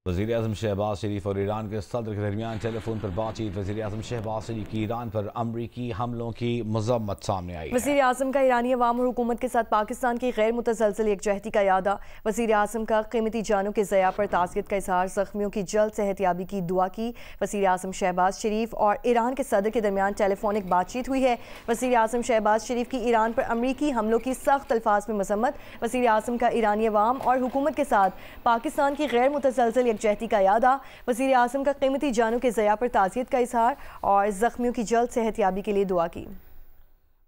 وزیر اعظم شہباز شریف اور ایران کے صدر کے درمیان ٹیلی فون پر بات چیت۔ وزیر اعظم شہباز شریف کی ایران پر امریکی حملوں کی مذمت سامنے آئی ہے۔ وزیر اعظم کا ایرانی عوام اور حکومت کے ساتھ پاکستان کی غیر متزلزل یکجہتی کا اعادہ۔ وزیر اعظم کا قیمتی جانوں کے ضیاع پر تعزیت کا اظہار، زخمیوں کی جلد صحت یابی کی دعا کی۔ وزیر اعظم شہباز شریف اور ایران کے صدر کے درمیان ٹیلی فونک بات چیت ہوئی ہے۔ وزیر اعظم شہباز شریف کی ایران پر امریکی حملوں کی سخت الفاظ میں مذمت۔ وزیر اعظم کا ایرانی عوام اور حکومت کے ساتھ پاکستان کی غیر متزلزل یکجہتی کا اعادہ۔ وزیر اعظم کا قیمتی جانوں کے ضیاع پر تعزیت کا اظہار اور زخمیوں کی جلد صحت یابی کے لیے دعا کی۔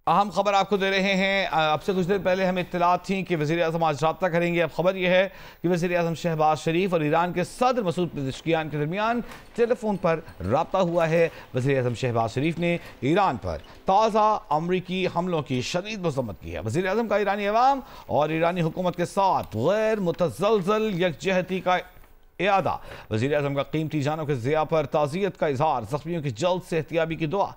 اہم خبر آپ کو دے رہے ہیں۔ اب سے کچھ دیر پہلے ہمیں اطلاعات تھیں کہ وزیر اعظم آج رابطہ کریں گے۔ اب خبر یہ ہے کہ وزیر اعظم شہباز شریف اور ایران کے صدر مسعود پزشکیان کے درمیان ٹیلی فون پر رابطہ ہوا ہے۔ وزیر اعظم شہباز شریف نے ایران پر تازہ امریکی حملوں کی شدید مذمت کی ہے۔ وزیر اعظم کا ایرانی عوام اور ایرانی حکومت کے ساتھ غیر متزلزل یکجہتی کا اعادہ۔ وزیر اعظم کا قیمتی جانوں کے ضیاع پر تعزیت کا اظہار، زخمیوں کی جلد صحت یابی کی دعا۔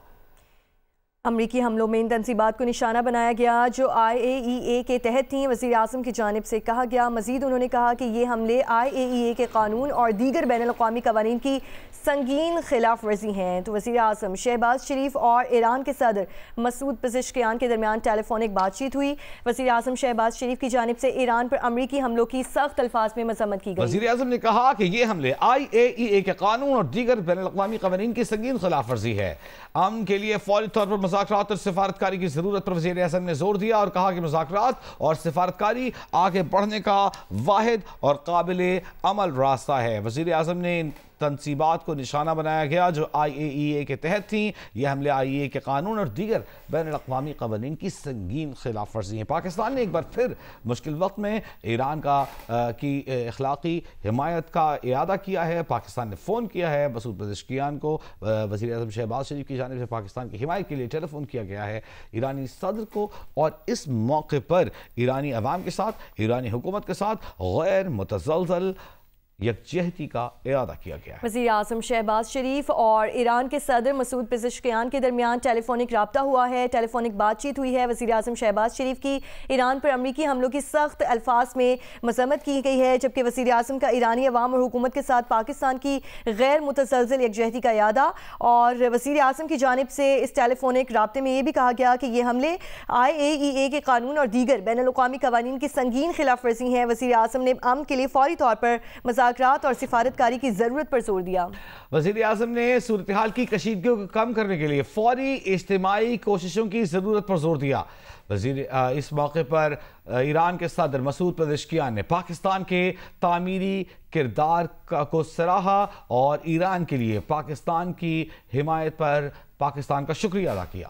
امریکی حملوں میں ان تنصیبات کو نشانہ بنایا گیا جو IAEA کے تحت تھیں، وزیر اعظم کی جانب سے کہا گیا۔ مزید انہوں نے کہا کہ یہ حملے IAEA کے قانون اور دیگر بین الاقوامی قوانین کی سنگین خلاف ورزی ہیں۔ تو وزیر اعظم شہباز شریف اور ایران کے صدر مسعود پزشکیان کے درمیان ٹیلی فونک بات چیت ہوئی۔ وزیر اعظم شہباز شریف کی جانب سے ایران پر امریکی حملوں کی سخت الفاظ میں مذمت کی گئی۔ وزیر اعظم نے کہا کہ یہ حملے IAEA کے قانون اور دیگر بین الاقوامی قوانین کی سنگین خلاف ورزی ہے۔ امن کے لیے فوری طور پر مذاکرات اور سفارتکاری کی ضرورت پر وزیر اعظم نے زور دیا اور کہا کہ مذاکرات اور سفارتکاری آگے بڑھنے کا واحد اور قابل عمل راستہ ہے۔ وزیر اعظم نے ان تنصیبات کو نشانہ بنایا گیا جو IAEA کے تحت تھیں۔ یہ حملے IAEA کے قانون اور دیگر بین الاقوامی قوانین کی سنگین خلاف ورزی ہیں۔ پاکستان نے ایک بار پھر مشکل وقت میں ایران کی اخلاقی حمایت کا اعادہ کیا ہے۔ پاکستان نے فون کیا ہے مسعود پزشکیان کو۔ وزیر اعظم شہباز شریف کی جانب سے پاکستان کی حمایت کے لیے ٹیلی فون کیا گیا ہے ایرانی صدر کو، اور اس موقع پر ایرانی عوام کے ساتھ، ایرانی حکومت کے ساتھ غیر متزلزل یکجہتی کا اعادہ کیا گیا ہے۔ وزیر اعظم شہباز شریف اور ایران کے صدر مسعود پزشکیان کے درمیان ٹیلی فونک رابطہ ہوا ہے، ٹیلی فونک بات چیت ہوئی ہے۔ وزیر اعظم شہباز شریف کی ایران پر امریکی حملوں کی سخت الفاظ میں مذمت کی گئی ہے، جبکہ وزیر اعظم کا ایرانی عوام اور حکومت کے ساتھ پاکستان کی غیر متزلزل یکجہتی کا اعادہ۔ اور وزیر اعظم کی جانب سے اس ٹیلی فونک رابطے میں یہ بھی کہا گیا کہ یہ حملے IAEA کے قانون اور دیگر بین الاقوامی قوانین کی سنگین خلاف ورزی ہیں۔ وزیر اعظم نے امن کے لیے فوری طور پر مذاکرات اور سفارتکاری کی ضرورت پر زور دیا۔ وزیر اعظم نے صورتحال کی کشیدگیوں کو کم کرنے کے لیے فوری اجتماعی کوششوں کی ضرورت پر زور دیا۔ اس موقع پر ایران کے صدر مسعود پزشکیان نے پاکستان کے تعمیری کردار کو سراہا اور ایران کے لیے پاکستان کی حمایت پر پاکستان کا شکریہ ادا کیا۔